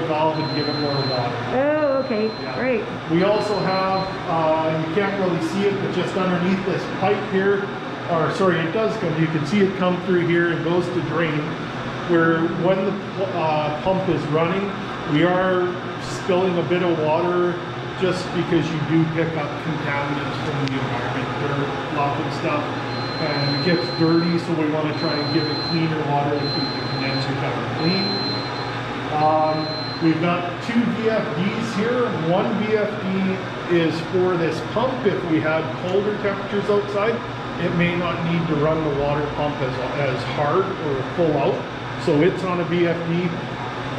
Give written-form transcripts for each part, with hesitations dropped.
valve and give it more water. Oh, okay, Yeah. great. We also have, you can't really see it, but just underneath this pipe here, or sorry, it does come, you can see it come through here and goes to drain, where when the pump is running, we are spilling a bit of water just because you do pick up contaminants from the environment, dirt, fluff and stuff, and it gets dirty, so we want to try and give it cleaner water to keep the condenser tower clean. We've got 2 VFDs here. One VFD is for this pump. If we had colder temperatures outside, it may not need to run the water pump as hard or full out. So it's on a VFD.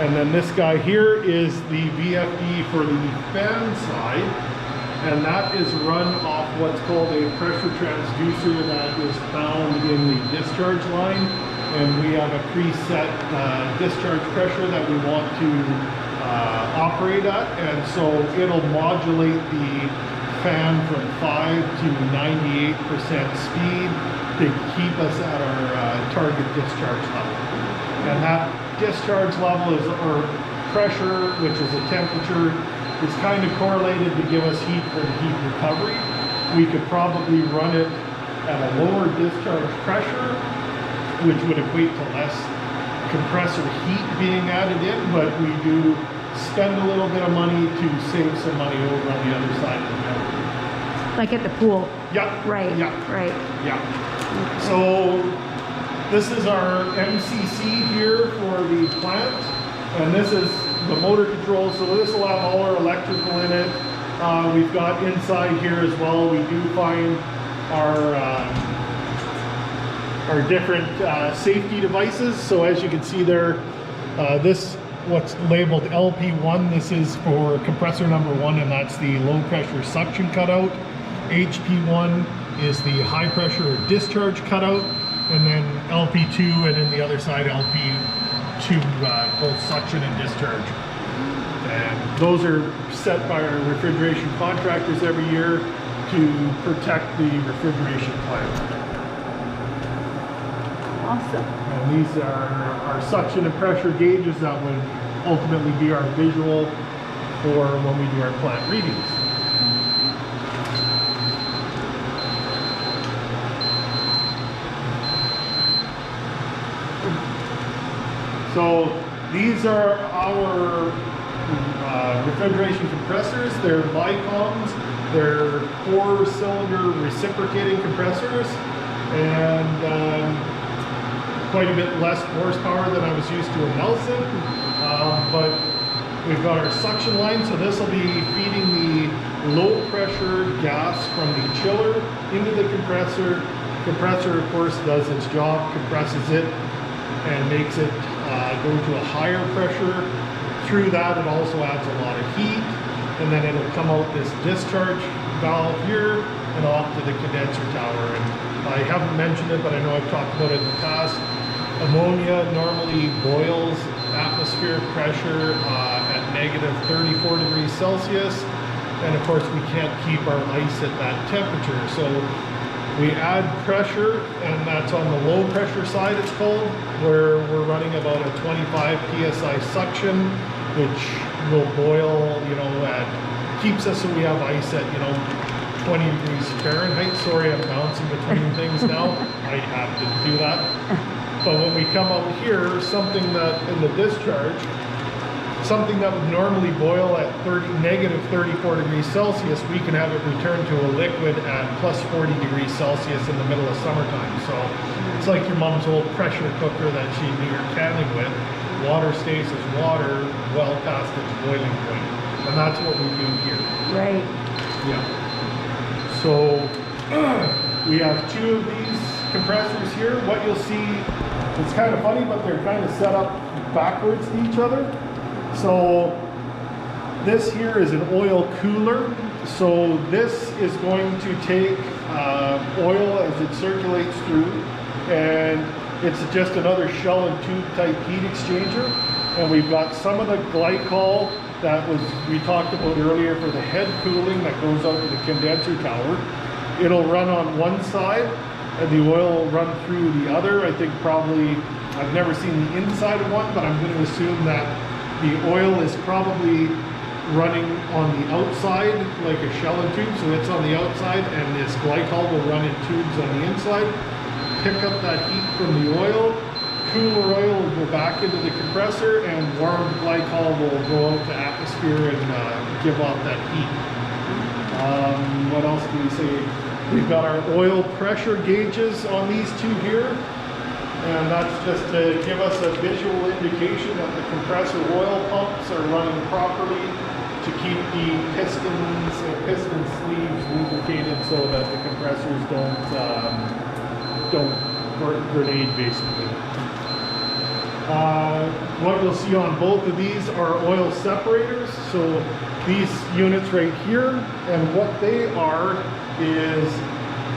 And then this guy here is the VFD for the fan side. And that is run off what's called a pressure transducer that is found in the discharge line. And we have a preset discharge pressure that we want to operate at, and so it'll modulate the fan from 5 to 98% speed to keep us at our target discharge level. And that discharge level is, or pressure, which is a temperature, is kind of correlated to give us heat for the heat recovery. We could probably run it at a lower discharge pressure, which would equate to less compressor heat being added in, but we do spend a little bit of money to save some money over on the other side of the mountain. Like at the pool. Yeah. Right. Yeah. Right. Yeah. So this is our MCC here for the plant, and this is the motor control. So this will have all our electrical in it. We've got inside here as well. We do find our different safety devices. So as you can see there, this what's labeled LP1, this is for compressor number 1, and that's the low pressure suction cutout. HP1 is the high pressure discharge cutout, and then LP2, and then the other side LP2, both suction and discharge. And those are set by our refrigeration contractors every year to protect the refrigeration plant. Awesome. And these are our suction and pressure gauges that would ultimately be our visual for when we do our plant readings. So these are our refrigeration compressors. They're Lycoms. They're 4-cylinder reciprocating compressors, and quite a bit less horsepower than I was used to in Nelson, but we've got our suction line, so this will be feeding the low pressure gas from the chiller into the compressor. Compressor, of course, does its job, compresses it and makes it go to a higher pressure. Through that, it also adds a lot of heat, and then it'll come out this discharge valve here and off to the condenser tower. And I haven't mentioned it, but I know I've talked about it in the past. Ammonia normally boils atmospheric pressure at negative 34 degrees Celsius, and of course we can't keep our ice at that temperature, so we add pressure, and that's on the low pressure side, it's called, where we're running about a 25 psi suction, which will boil, you know, keeps us so we have ice at, you know, 20 degrees Fahrenheit. Sorry, I'm bouncing between things now. I have to do that. But when we come out here, something that in the discharge, something that would normally boil at negative 34 degrees Celsius, we can have it return to a liquid at plus 40 degrees Celsius in the middle of summertime. So it's like your mom's old pressure cooker that she knew you're canning with. Water stays as water well past its boiling point. And that's what we do here. Right. Yeah. So we have 2 of these compressors here. What you'll see, it's kind of funny, but they're kind of set up backwards to each other. So this here is an oil cooler. So this is going to take oil as it circulates through, and it's just another shell and tube type heat exchanger. And we've got some of the glycol that we talked about earlier for the head cooling that goes out to the condenser tower. It'll run on one side, and the oil will run through the other. I think probably, I've never seen the inside of one, but I'm going to assume that The oil is probably running on the outside like a shell and tube, so it's on the outside, and this glycol will run in tubes on the inside, pick up that heat from the oil. Cooler oil will go back into the compressor, and warm glycol will go out to atmosphere and give off that heat. What else do we say? We've got our oil pressure gauges on these two here, and that's just to give us a visual indication that the compressor oil pumps are running properly to keep the pistons and piston sleeves lubricated so that the compressors don't grenade basically. What you'll see on both of these are oil separators. So these units right here, and what they are is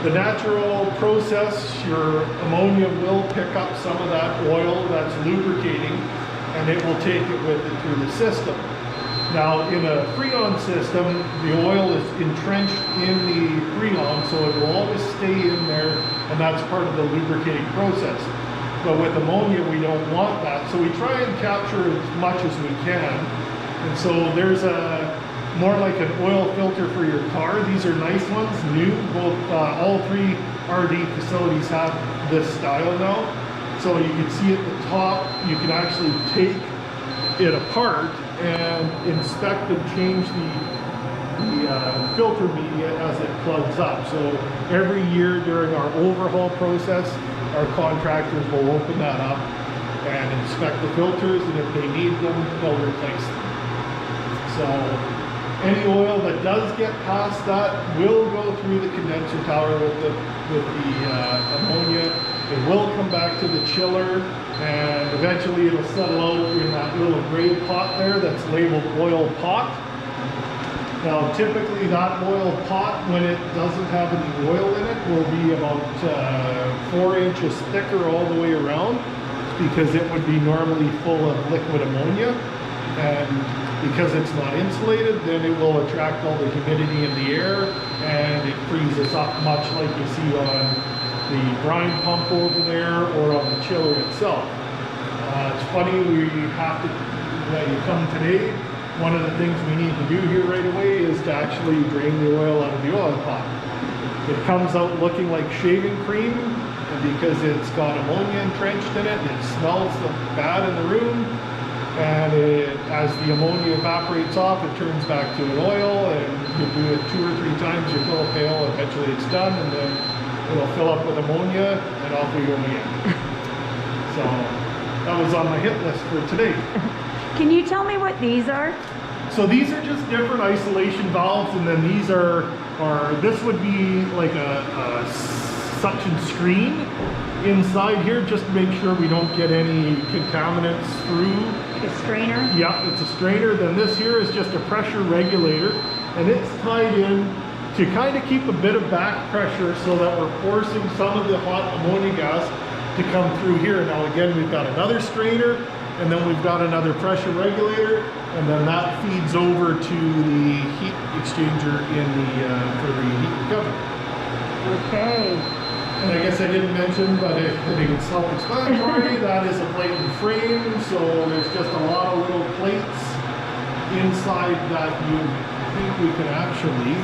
the natural process. Your ammonia will pick up some of that oil that's lubricating, and it will take it with it through the system. Now in a Freon system, the oil is entrenched in the Freon, so it will always stay in there, and that's part of the lubricating process. But with ammonia, we don't want that, so we try and capture as much as we can. And so there's a more like an oil filter for your car. These are nice ones, new. Both all three RD facilities have this style now. So you can see at the top, you can actually take it apart and inspect and change the filter media as it plugs up. So every year during our overhaul process, our contractors will open that up and inspect the filters, and if they need them, they'll replace them. So any oil that does get past that will go through the condenser tower with the ammonia. It will come back to the chiller, and eventually it'll settle out in that little gray pot there that's labeled oil pot. Now typically that oil pot, when it doesn't have any oil in it, will be about 4 inches thicker all the way around, because it would be normally full of liquid ammonia, and because it's not insulated, then it will attract all the humidity in the air, and it freezes up much like you see on the brine pump over there or on the chiller itself. It's funny, when you come today, one of the things we need to do here right away is to actually drain the oil out of the oil pot. It comes out looking like shaving cream, and because it's got ammonia entrenched in it, it smells bad in the room, and as the ammonia evaporates off, it turns back to an oil, and you do it 2 or 3 times, you fill a pail, eventually it's done, and then it'll fill up with ammonia, and off we go again. So that was on my hit list for today. Can you tell me what these are? So these are just different isolation valves, and then these are this would be like a suction screen inside here, just to make sure we don't get any contaminants through. Like a strainer? Yeah, it's a strainer. Then this here is just a pressure regulator, and it's tied in to kind of keep a bit of back pressure so that we're forcing some of the hot ammonia gas to come through here. Now again, we've got another strainer, and then we've got another pressure regulator, and then that feeds over to the heat exchanger for the heat recovery. Okay. And I guess I didn't mention, but I think it's self-explanatory, that is a plate and frame, so there's just a lot of little plates inside that unit. I think we can actually